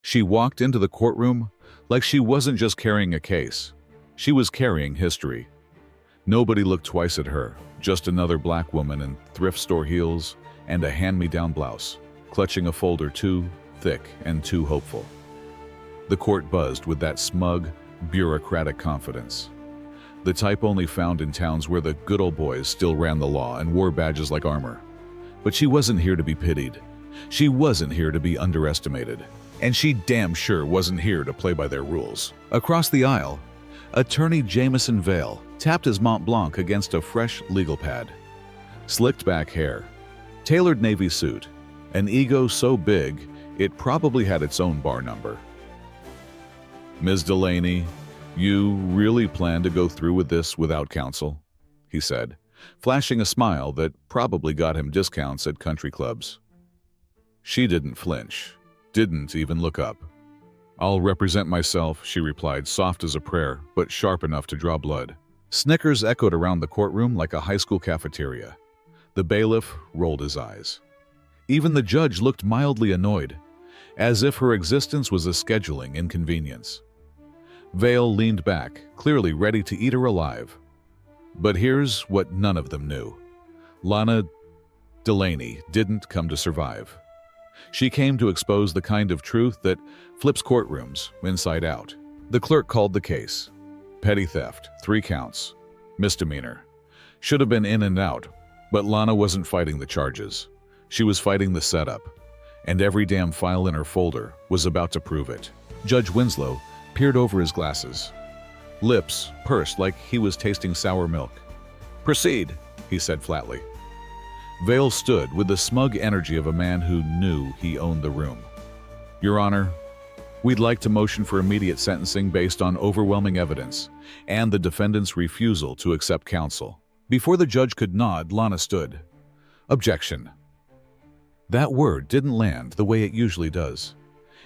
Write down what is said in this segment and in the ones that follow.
She walked into the courtroom like she wasn't just carrying a case. She was carrying history. Nobody looked twice at her, just another black woman in thrift store heels and a hand-me-down blouse, clutching a folder too thick and too hopeful. The court buzzed with that smug, bureaucratic confidence. The type only found in towns where the good old boys still ran the law and wore badges like armor. But she wasn't here to be pitied. She wasn't here to be underestimated. And she damn sure wasn't here to play by their rules. Across the aisle, Attorney Jameson Vale tapped his Mont Blanc against a fresh legal pad. Slicked back hair, tailored navy suit, an ego so big it probably had its own bar number. "Ms. Delaney, you really plan to go through with this without counsel?" he said, flashing a smile that probably got him discounts at country clubs. She didn't flinch, didn't even look up. "I'll represent myself," she replied, soft as a prayer, but sharp enough to draw blood. Snickers echoed around the courtroom like a high school cafeteria. The bailiff rolled his eyes. Even the judge looked mildly annoyed, as if her existence was a scheduling inconvenience. Vale leaned back, clearly ready to eat her alive. But here's what none of them knew. Lana Delaney didn't come to survive. She came to expose the kind of truth that flips courtrooms inside out. The clerk called the case. Petty theft, 3 counts. Misdemeanor. Should have been in and out, but Lana wasn't fighting the charges. She was fighting the setup, and every damn file in her folder was about to prove it. Judge Winslow peered over his glasses, lips pursed like he was tasting sour milk. "Proceed," he said flatly. Vale stood with the smug energy of a man who knew he owned the room. "Your Honor, we'd like to motion for immediate sentencing based on overwhelming evidence and the defendant's refusal to accept counsel." Before the judge could nod, Lana stood. "Objection." That word didn't land the way it usually does.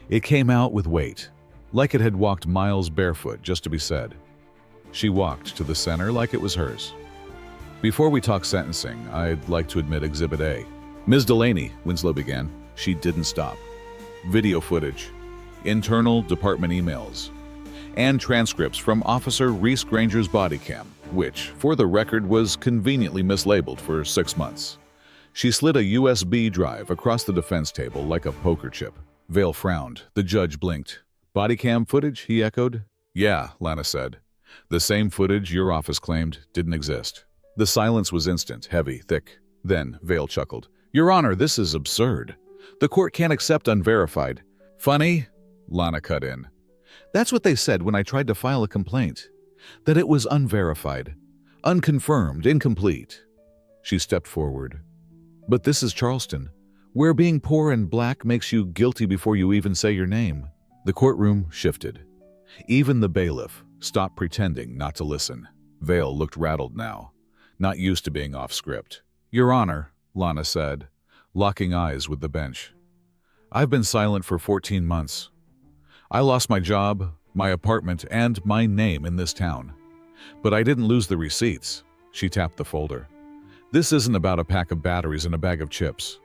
It came out with weight, like it had walked miles barefoot just to be said. She walked to the center like it was hers. "Before we talk sentencing, I'd like to admit Exhibit A." "Ms. Delaney," Winslow began. She didn't stop. "Video footage, internal department emails, and transcripts from Officer Reese Granger's body cam, which, for the record, was conveniently mislabeled for 6 months." She slid a USB drive across the defense table like a poker chip. Vale frowned. The judge blinked. "Body cam footage?" he echoed. "Yeah," Lana said. "The same footage your office claimed didn't exist." The silence was instant, heavy, thick. Then Vale chuckled. "Your Honor, this is absurd. The court can't accept unverified." "Funny?" Lana cut in. "That's what they said when I tried to file a complaint. That it was unverified, unconfirmed, incomplete." She stepped forward. "But this is Charleston, where being poor and black makes you guilty before you even say your name." The courtroom shifted. Even the bailiff stopped pretending not to listen. Vale looked rattled now, not used to being off script. "Your Honor," Lana said, locking eyes with the bench. "I've been silent for 14 months. I lost my job, my apartment, and my name in this town. But I didn't lose the receipts." She tapped the folder. "This isn't about a pack of batteries and a bag of chips.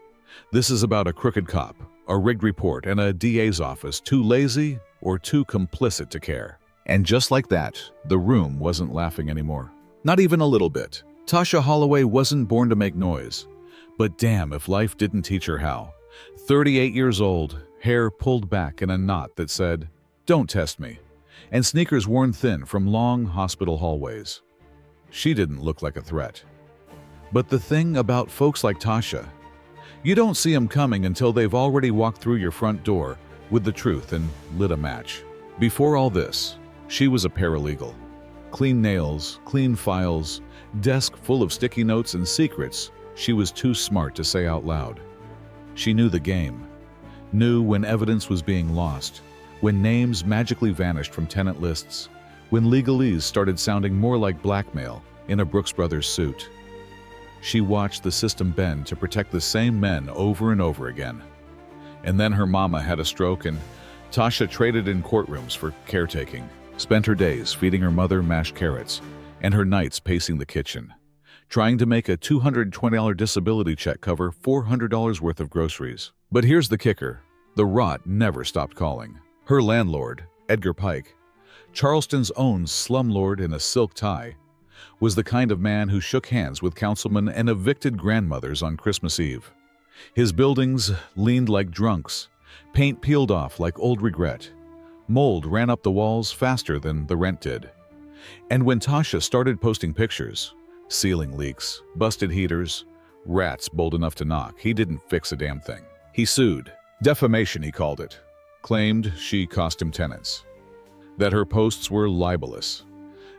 This is about a crooked cop, a rigged report, and a DA's office too lazy or too complicit to care." And just like that, the room wasn't laughing anymore. Not even a little bit. Tasha Holloway wasn't born to make noise. But damn if life didn't teach her how. 38 years old, hair pulled back in a knot that said, "Don't test me," and sneakers worn thin from long hospital hallways. She didn't look like a threat. But the thing about folks like Tasha, you don't see them coming until they've already walked through your front door with the truth and lit a match. Before all this, she was a paralegal. Clean nails, clean files, desk full of sticky notes and secrets she was too smart to say out loud. She knew the game, knew when evidence was being lost, when names magically vanished from tenant lists, when legalese started sounding more like blackmail in a Brooks Brothers suit. She watched the system bend to protect the same men over and over again. And then her mama had a stroke and Tasha traded in courtrooms for caretaking, spent her days feeding her mother mashed carrots and her nights pacing the kitchen, trying to make a $220 disability check cover $400 worth of groceries. But here's the kicker. The rot never stopped calling. Her landlord, Edgar Pike, Charleston's own slumlord in a silk tie, was the kind of man who shook hands with councilmen and evicted grandmothers on Christmas Eve. His buildings leaned like drunks, paint peeled off like old regret. Mold ran up the walls faster than the rent did. And when Tasha started posting pictures, ceiling leaks, busted heaters, rats bold enough to knock, he didn't fix a damn thing. He sued. Defamation, he called it. Claimed she cost him tenants. That her posts were libelous.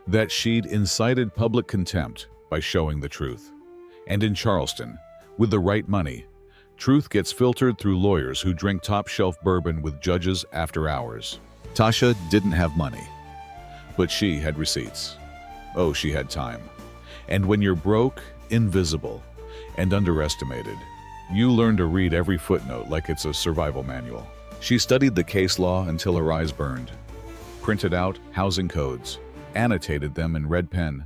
That she'd incited public contempt by showing the truth. And in Charleston, with the right money, truth gets filtered through lawyers who drink top-shelf bourbon with judges after hours. Tasha didn't have money, but she had receipts. Oh, she had time. And when you're broke, invisible, and underestimated, you learn to read every footnote like it's a survival manual. She studied the case law until her eyes burned, printed out housing codes, annotated them in red pen,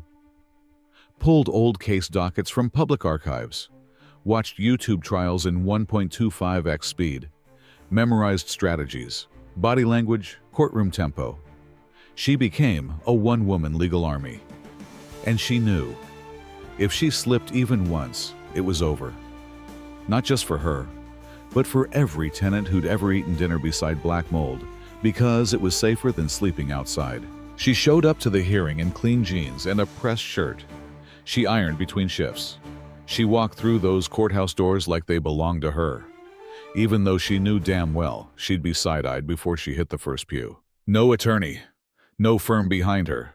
pulled old case dockets from public archives, watched YouTube trials in 1.25x speed, memorized strategies, body language, courtroom tempo. She became a one-woman legal army. And she knew, if she slipped even once, it was over. Not just for her, but for every tenant who'd ever eaten dinner beside black mold, because it was safer than sleeping outside. She showed up to the hearing in clean jeans and a pressed shirt. She ironed between shifts. She walked through those courthouse doors like they belonged to her, even though she knew damn well she'd be side-eyed before she hit the first pew. No attorney, no firm behind her,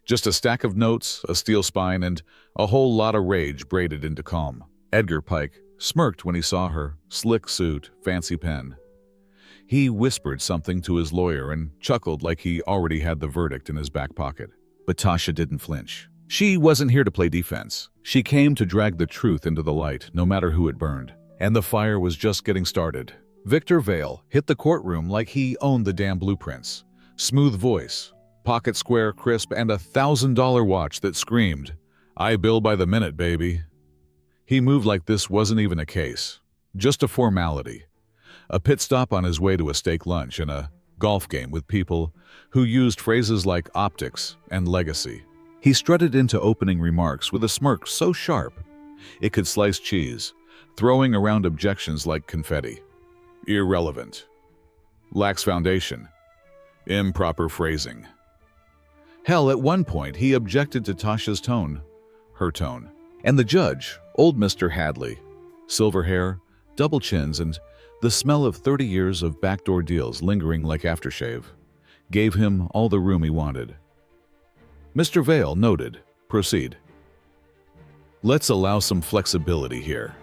just a stack of notes, a steel spine, and a whole lot of rage braided into calm. Edgar Pike smirked when he saw her, slick suit, fancy pen. He whispered something to his lawyer and chuckled like he already had the verdict in his back pocket. But Tasha didn't flinch. She wasn't here to play defense. She came to drag the truth into the light, no matter who it burned. And the fire was just getting started. Victor Vale hit the courtroom like he owned the damn blueprints. Smooth voice, pocket square crisp, and a $1,000 watch that screamed, "I bill by the minute, baby." He moved like this wasn't even a case, just a formality. A pit stop on his way to a steak lunch and a golf game with people who used phrases like optics and legacy. He strutted into opening remarks with a smirk so sharp it could slice cheese, throwing around objections like confetti. Irrelevant. Lacks foundation. Improper phrasing. Hell, at one point he objected to Tasha's tone, her tone. And the judge, old Mr. Hadley, silver hair, double chins, and the smell of 30 years of backdoor deals lingering like aftershave, gave him all the room he wanted. Mr. Vale noted, "Proceed." Let's allow some flexibility here.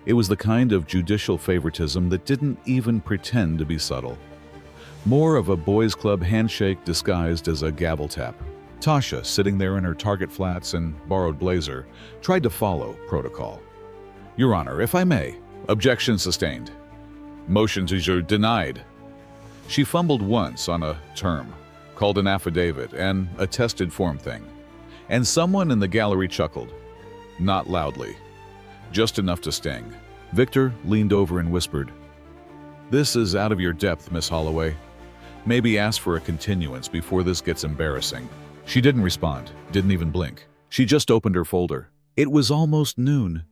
It was the kind of judicial favoritism that didn't even pretend to be subtle. More of a boys' club handshake disguised as a gavel tap. Tasha, sitting there in her Target flats and borrowed blazer, tried to follow protocol. "Your Honor, if I may." Objection sustained. Motion to jure denied. She fumbled once on a term, called an affidavit, and a tested form thing. And someone in the gallery chuckled. Not loudly. Just enough to sting. Victor leaned over and whispered, "This is out of your depth, Miss Holloway. Maybe ask for a continuance before this gets embarrassing." She didn't respond, didn't even blink. She just opened her folder. It was almost noon,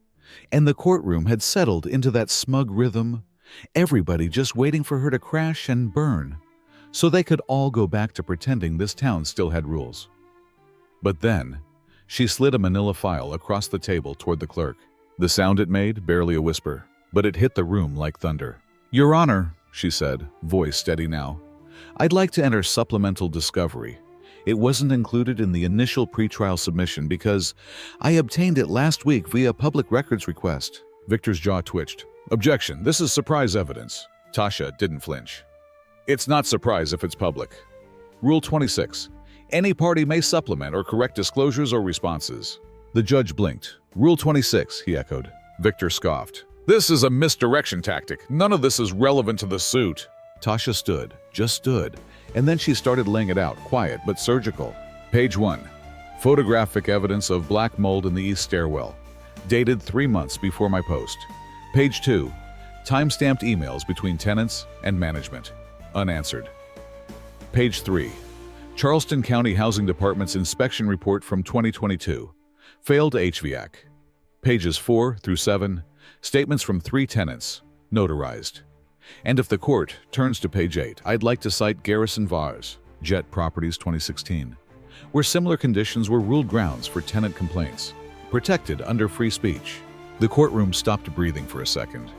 and the courtroom had settled into that smug rhythm, everybody just waiting for her to crash and burn, so they could all go back to pretending this town still had rules. But then, she slid a manila file across the table toward the clerk. The sound it made, barely a whisper, but it hit the room like thunder. "Your Honor," she said, voice steady now, "I'd like to enter supplemental discovery. It wasn't included in the initial pretrial submission because I obtained it last week via public records request." Victor's jaw twitched. "Objection, this is surprise evidence." Tasha didn't flinch. "It's not surprise if it's public. Rule 26. Any party may supplement or correct disclosures or responses." The judge blinked. "Rule 26, he echoed. Victor scoffed. "This is a misdirection tactic. None of this is relevant to the suit." Tasha stood, just stood, and then she started laying it out, quiet but surgical. Page 1. Photographic evidence of black mold in the east stairwell, dated 3 months before my post. Page 2. Time-stamped emails between tenants and management. Unanswered. Page 3. Charleston County Housing Department's inspection report from 2022. Failed HVAC. Pages 4 through 7. Statements from 3 tenants. Notarized. And if the court turns to page 8, I'd like to cite Garrison Vars, Jet Properties 2016, where similar conditions were ruled grounds for tenant complaints, protected under free speech. The courtroom stopped breathing for a second.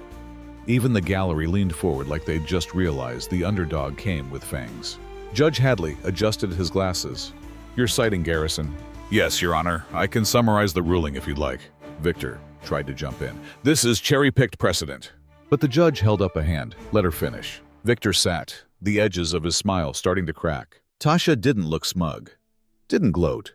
Even the gallery leaned forward like they'd just realized the underdog came with fangs. Judge Hadley adjusted his glasses. You're citing Garrison? Yes, Your Honor. I can summarize the ruling if you'd like. Victor tried to jump in. This is cherry-picked precedent. But the judge held up a hand. Let her finish. Victor sat, the edges of his smile starting to crack. Tasha didn't look smug. Didn't gloat.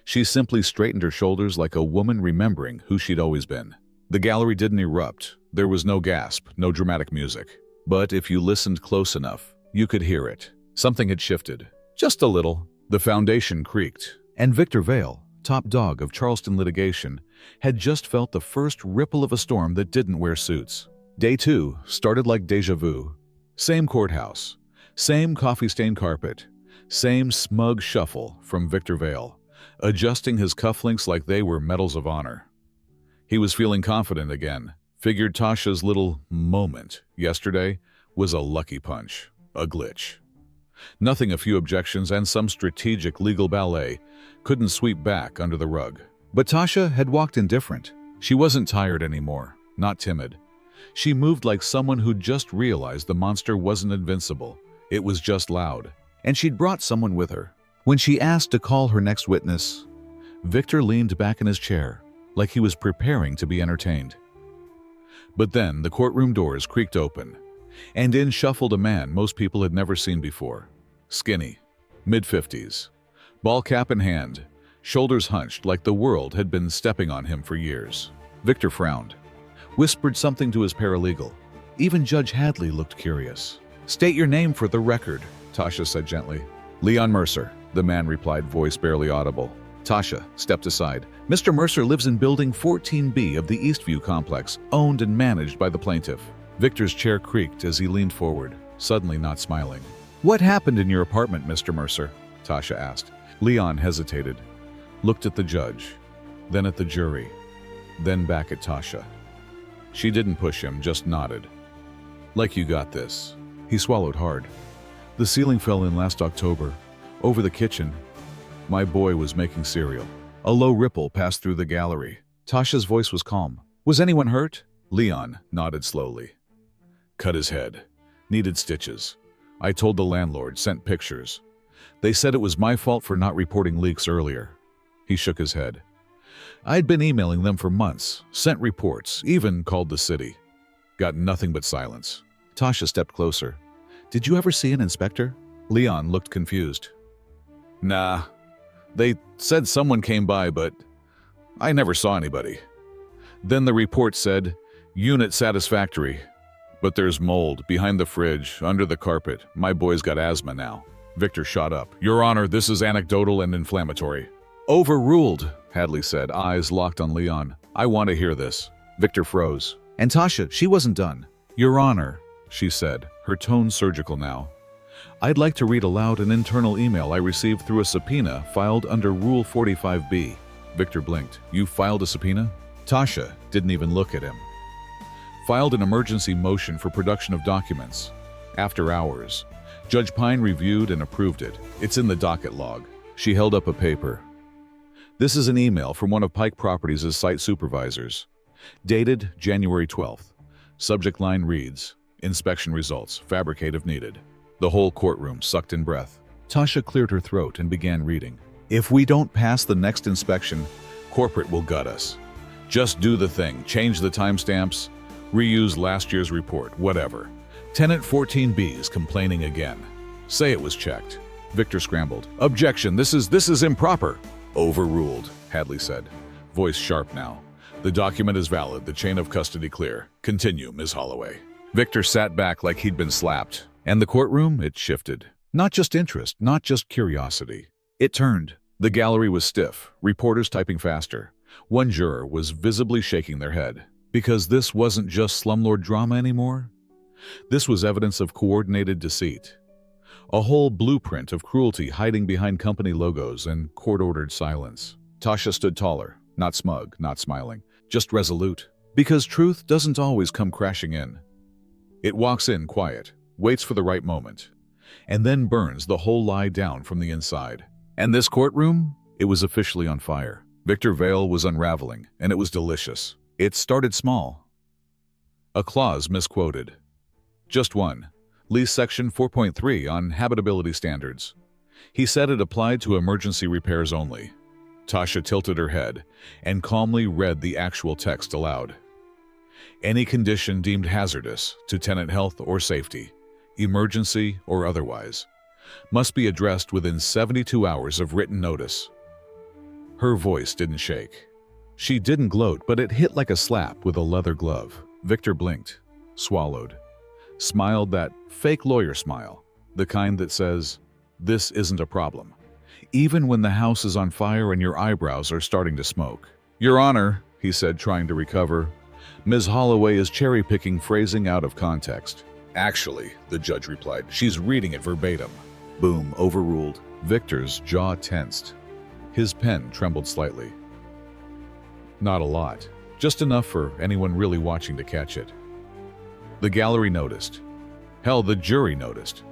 She simply straightened her shoulders like a woman remembering who she'd always been. The gallery didn't erupt. There was no gasp, no dramatic music. But if you listened close enough, you could hear it. Something had shifted. Just a little. The foundation creaked. And Victor Vale, top dog of Charleston litigation, had just felt the first ripple of a storm that didn't wear suits. Day 2 started like déjà vu. Same courthouse. Same coffee-stained carpet. Same smug shuffle from Victor Vale, adjusting his cufflinks like they were medals of honor. He was feeling confident again. Figured Tasha's little moment yesterday was a lucky punch, a glitch. Nothing a few objections and some strategic legal ballet couldn't sweep back under the rug. But Tasha had walked indifferent. She wasn't tired anymore, not timid. She moved like someone who'd just realized the monster wasn't invincible. It was just loud. And she'd brought someone with her. When she asked to call her next witness, Victor leaned back in his chair, like he was preparing to be entertained. But then the courtroom doors creaked open, and in shuffled a man most people had never seen before. Skinny, mid-50s, ball cap in hand, shoulders hunched like the world had been stepping on him for years. Victor frowned, whispered something to his paralegal. Even Judge Hadley looked curious. "State your name for the record," Tasha said gently. "Leon Mercer," the man replied, voice barely audible. Tasha stepped aside. "Mr. Mercer lives in Building 14B of the Eastview complex, owned and managed by the plaintiff." Victor's chair creaked as he leaned forward, suddenly not smiling. "What happened in your apartment, Mr. Mercer?" Tasha asked. Leon hesitated, looked at the judge, then at the jury, then back at Tasha. She didn't push him, just nodded. "Like you got this." He swallowed hard. "The ceiling fell in last October, over the kitchen. My boy was making cereal." A low ripple passed through the gallery. Tasha's voice was calm. "Was anyone hurt?" Leon nodded slowly. "Cut his head. Needed stitches. I told the landlord, sent pictures. They said it was my fault for not reporting leaks earlier." He shook his head. "I'd been emailing them for months, sent reports, even called the city. Got nothing but silence." Tasha stepped closer. "Did you ever see an inspector?" Leon looked confused. "Nah. They said someone came by, but I never saw anybody. Then the report said, unit satisfactory. But there's mold behind the fridge, under the carpet. My boy's got asthma now." Victor shot up. "Your Honor, this is anecdotal and inflammatory." "Overruled," Hadley said, eyes locked on Leon. "I want to hear this." Victor froze. And Tasha, she wasn't done. "Your Honor," she said, her tone surgical now, "I'd like to read aloud an internal email I received through a subpoena filed under Rule 45B. Victor blinked. "You filed a subpoena?" Tasha didn't even look at him. "Filed an emergency motion for production of documents. After hours. Judge Pine reviewed and approved it. It's in the docket log." She held up a paper. "This is an email from one of Pike Properties' site supervisors. Dated January 12th. Subject line reads, 'Inspection results, fabricate if needed.'" The whole courtroom sucked in breath. Tasha cleared her throat and began reading. "If we don't pass the next inspection, corporate will gut us. Just do the thing, change the timestamps, reuse last year's report, whatever. Tenant 14B is complaining again. Say it was checked." Victor scrambled. "Objection, this is improper." "Overruled," Hadley said, voice sharp now. "The document is valid, the chain of custody clear. Continue, Ms. Holloway." Victor sat back like he'd been slapped. And the courtroom, it shifted. Not just interest, not just curiosity. It turned. The gallery was stiff, reporters typing faster. One juror was visibly shaking their head. Because this wasn't just slumlord drama anymore. This was evidence of coordinated deceit. A whole blueprint of cruelty hiding behind company logos and court-ordered silence. Tasha stood taller, not smug, not smiling, just resolute. Because truth doesn't always come crashing in. It walks in quiet, waits for the right moment, and then burns the whole lie down from the inside. And this courtroom? It was officially on fire. Victor Vale was unraveling, and it was delicious. It started small. A clause misquoted. Just one. Lease Section 4.3 on habitability standards. He said it applied to emergency repairs only. Tasha tilted her head and calmly read the actual text aloud. Any condition deemed hazardous to tenant health or safety, emergency or otherwise, must be addressed within 72 hours of written notice. Her voice didn't shake. She didn't gloat, but it hit like a slap with a leather glove. Victor blinked, swallowed, smiled that fake lawyer smile, the kind that says, "This isn't a problem," even when the house is on fire and your eyebrows are starting to smoke. "Your Honor," he said, trying to recover. "Ms. Holloway is cherry-picking phrasing out of context." "Actually," the judge replied, "she's reading it verbatim." Boom, overruled. Victor's jaw tensed. His pen trembled slightly. Not a lot, just enough for anyone really watching to catch it. The gallery noticed. Hell, the jury noticed.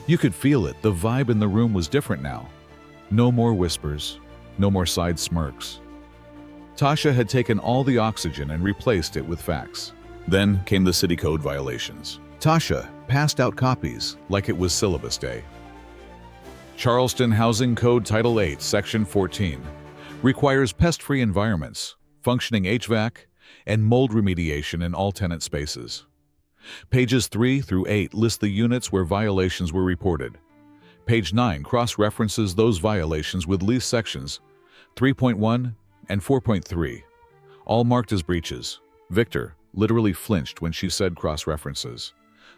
You could feel it, the vibe in the room was different now. No more whispers, no more side smirks. Tasha had taken all the oxygen and replaced it with facts. Then came the city code violations. Tasha passed out copies like it was syllabus day. Charleston Housing Code Title 8, Section 14, requires pest-free environments, functioning HVAC, and mold remediation in all tenant spaces. Pages 3 through 8 list the units where violations were reported. Page 9 cross-references those violations with lease sections 3.1 and 4.3, all marked as breaches. Victor literally flinched when she said cross-references,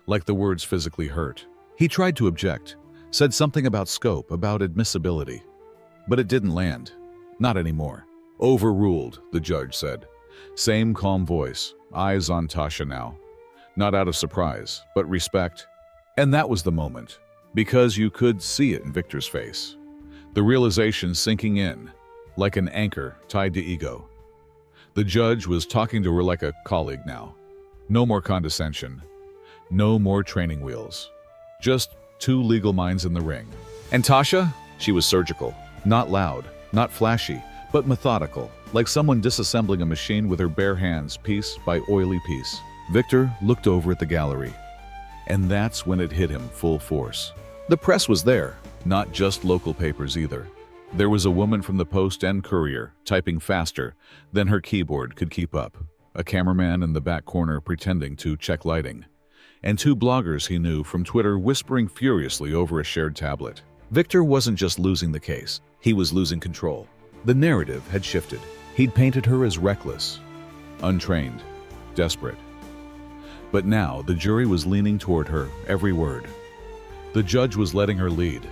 like the words physically hurt. He tried to object, said something about scope, about admissibility, but it didn't land. Not anymore. Overruled, the judge said. Same calm voice, eyes on Tasha now. Not out of surprise, but respect. And that was the moment, because you could see it in Victor's face. The realization sinking in, like an anchor tied to ego. The judge was talking to her like a colleague now. No more condescension. No more training wheels. Just two legal minds in the ring. And Tasha? She was surgical. Not loud, not flashy, but methodical, like someone disassembling a machine with her bare hands, piece by oily piece. Victor looked over at the gallery, and that's when it hit him full force. The press was there, not just local papers either. There was a woman from the Post and Courier typing faster than her keyboard could keep up, a cameraman in the back corner pretending to check lighting, and two bloggers he knew from Twitter whispering furiously over a shared tablet. Victor wasn't just losing the case, he was losing control. The narrative had shifted. He'd painted her as reckless, untrained, desperate. But now the jury was leaning toward her, every word. The judge was letting her lead.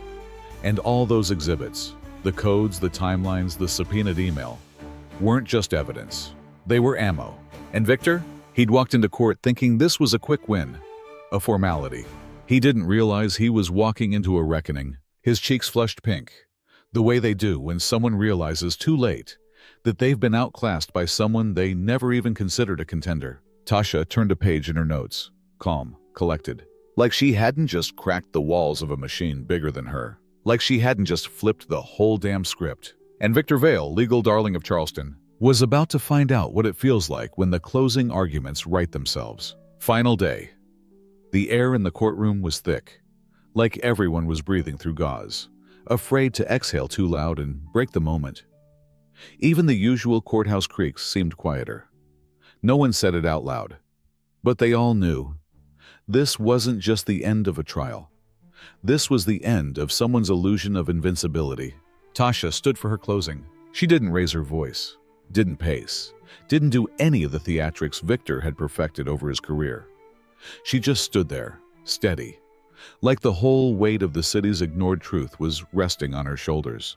And all those exhibits, the codes, the timelines, the subpoenaed email, weren't just evidence. They were ammo. And Victor? He'd walked into court thinking this was a quick win, a formality. He didn't realize he was walking into a reckoning. His cheeks flushed pink, the way they do when someone realizes too late that they've been outclassed by someone they never even considered a contender. Tasha turned a page in her notes, calm, collected, like she hadn't just cracked the walls of a machine bigger than her, like she hadn't just flipped the whole damn script. And Victor Vale, legal darling of Charleston, was about to find out what it feels like when the closing arguments write themselves. Final day. The air in the courtroom was thick, like everyone was breathing through gauze, afraid to exhale too loud and break the moment. Even the usual courthouse creaks seemed quieter. No one said it out loud, but they all knew. This wasn't just the end of a trial. This was the end of someone's illusion of invincibility. Tasha stood for her closing. She didn't raise her voice, didn't pace, didn't do any of the theatrics Victor had perfected over his career. She just stood there, steady, like the whole weight of the city's ignored truth was resting on her shoulders.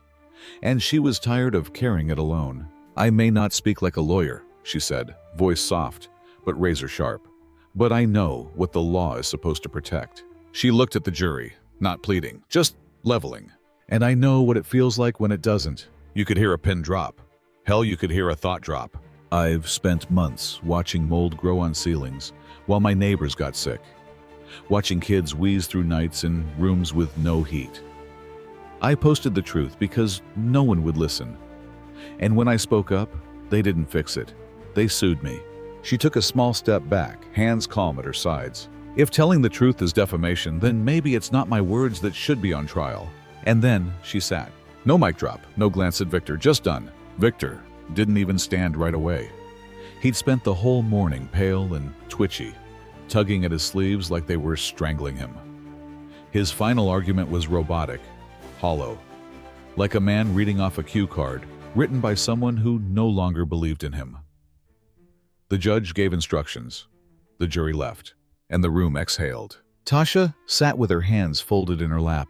And she was tired of carrying it alone. I may not speak like a lawyer, she said, voice soft, but razor sharp. But I know what the law is supposed to protect. She looked at the jury, not pleading, just leveling. And I know what it feels like when it doesn't. You could hear a pin drop. Hell, you could hear a thought drop. I've spent months watching mold grow on ceilings while my neighbors got sick, watching kids wheeze through nights in rooms with no heat. I posted the truth because no one would listen. And when I spoke up, they didn't fix it. They sued me. She took a small step back, hands calm at her sides. If telling the truth is defamation, then maybe it's not my words that should be on trial. And then she sat. No mic drop, no glance at Victor, just done. Victor didn't even stand right away. He'd spent the whole morning pale and twitchy, tugging at his sleeves like they were strangling him. His final argument was robotic, hollow, like a man reading off a cue card written by someone who no longer believed in him. The judge gave instructions. The jury left, and the room exhaled. Tasha sat with her hands folded in her lap,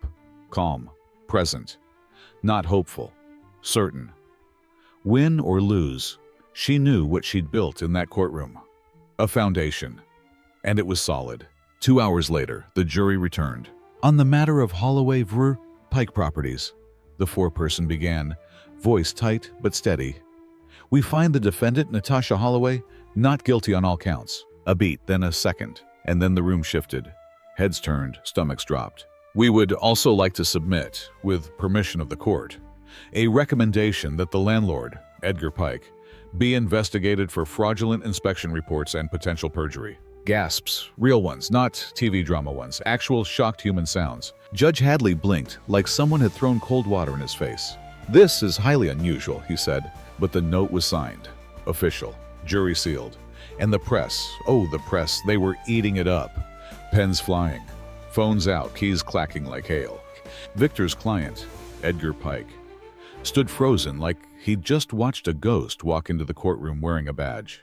calm, present, not hopeful, certain. Win or lose, she knew what she'd built in that courtroom. A foundation. And it was solid. 2 hours later, the jury returned. On the matter of Holloway v. Pike Properties, the foreperson began, voice tight but steady. We find the defendant, Natasha Holloway, not guilty on all counts. A beat, then a second, and then the room shifted. Heads turned, stomachs dropped. We would also like to submit, with permission of the court, a recommendation that the landlord, Edgar Pike, be investigated for fraudulent inspection reports and potential perjury. Gasps, real ones, not TV drama ones, actual shocked human sounds. Judge Hadley blinked like someone had thrown cold water in his face. This is highly unusual, he said, but the note was signed. Official. Jury sealed. And the press, oh, the press, they were eating it up. Pens flying. Phones out, keys clacking like hail. Victor's client, Edgar Pike, stood frozen like he'd just watched a ghost walk into the courtroom wearing a badge.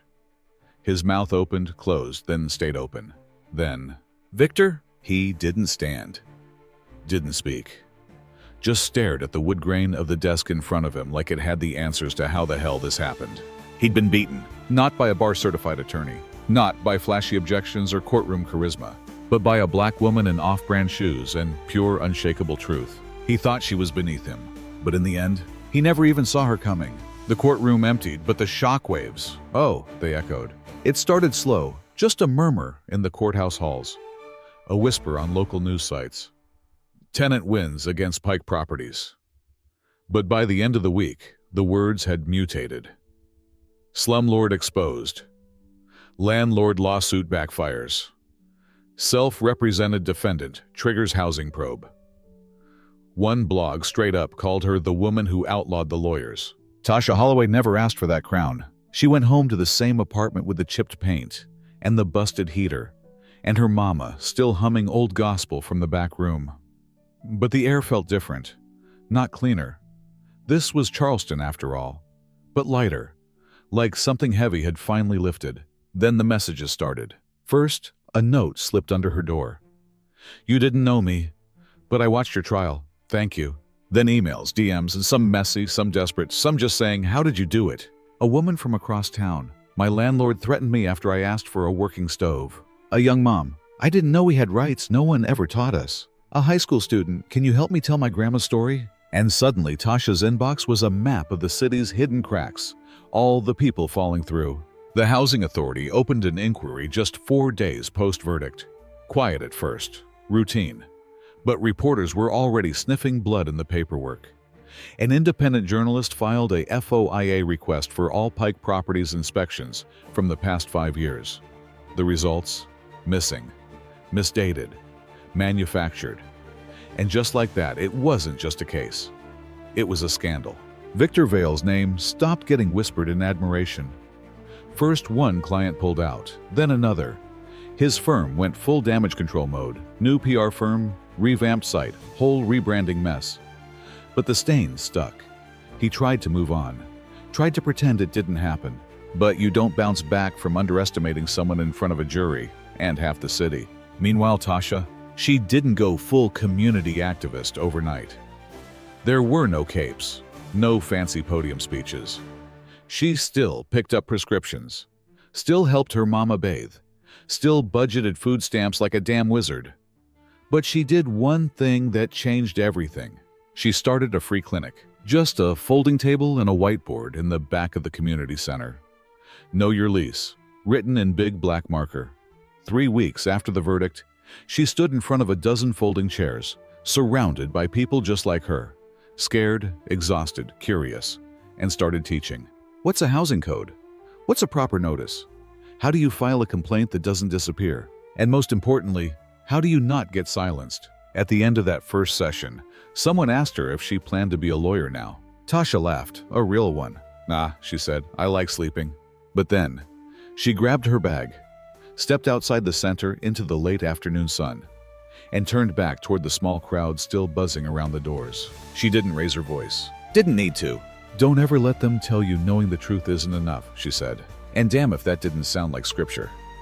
His mouth opened, closed, then stayed open. Then, Victor? He didn't stand. Didn't speak. Just stared at the wood grain of the desk in front of him like it had the answers to how the hell this happened. He'd been beaten, not by a bar-certified attorney, not by flashy objections or courtroom charisma, but by a black woman in off-brand shoes and pure, unshakable truth. He thought she was beneath him, but in the end, he never even saw her coming. The courtroom emptied, but the shockwaves, oh, they echoed. It started slow, just a murmur in the courthouse halls, a whisper on local news sites. Tenant wins against Pike Properties. But by the end of the week, the words had mutated. Slumlord exposed. Landlord lawsuit backfires. Self-represented defendant triggers housing probe. One blog straight up called her the woman who outlawed the lawyers. Tasha Holloway never asked for that crown. She went home to the same apartment with the chipped paint and the busted heater, and her mama still humming old gospel from the back room. But the air felt different, not cleaner. This was Charleston after all, but lighter, like something heavy had finally lifted. Then the messages started. First, a note slipped under her door. You didn't know me, but I watched your trial. Thank you. Then emails, DMs, and some messy, some desperate, some just saying, how did you do it? A woman from across town. My landlord threatened me after I asked for a working stove. A young mom. I didn't know we had rights. No one ever taught us. A high school student. Can you help me tell my grandma's story? And suddenly, Tasha's inbox was a map of the city's hidden cracks. All the people falling through. The Housing Authority opened an inquiry just 4 days post-verdict. Quiet at first. Routine. But reporters were already sniffing blood in the paperwork. An independent journalist filed a FOIA request for all Pike Properties inspections from the past 5 years. The results? Missing, misdated, manufactured. And just like that, it wasn't just a case. It was a scandal. Victor Vale's name stopped getting whispered in admiration. First one client pulled out, then another. His firm went full damage control mode. New PR firm, revamped site, whole rebranding mess. But the stain stuck. He tried to move on, tried to pretend it didn't happen. But you don't bounce back from underestimating someone in front of a jury and half the city. Meanwhile, Tasha, she didn't go full community activist overnight. There were no capes, no fancy podium speeches, She still picked up prescriptions, still helped her mama bathe, still budgeted food stamps like a damn wizard. But she did one thing that changed everything. She started a free clinic. Just a folding table and a whiteboard in the back of the community center. Know your lease, written in big black marker. 3 weeks after the verdict, she stood in front of a dozen folding chairs, surrounded by people just like her, scared, exhausted, curious, and started teaching. What's a housing code? What's a proper notice? How do you file a complaint that doesn't disappear? And most importantly, how do you not get silenced? At the end of that first session, someone asked her if she planned to be a lawyer now. Tasha laughed, a real one. Nah, she said, I like sleeping. But then, she grabbed her bag, stepped outside the center into the late afternoon sun, and turned back toward the small crowd still buzzing around the doors. She didn't raise her voice. Didn't need to. Don't ever let them tell you knowing the truth isn't enough, she said. And damn if that didn't sound like scripture.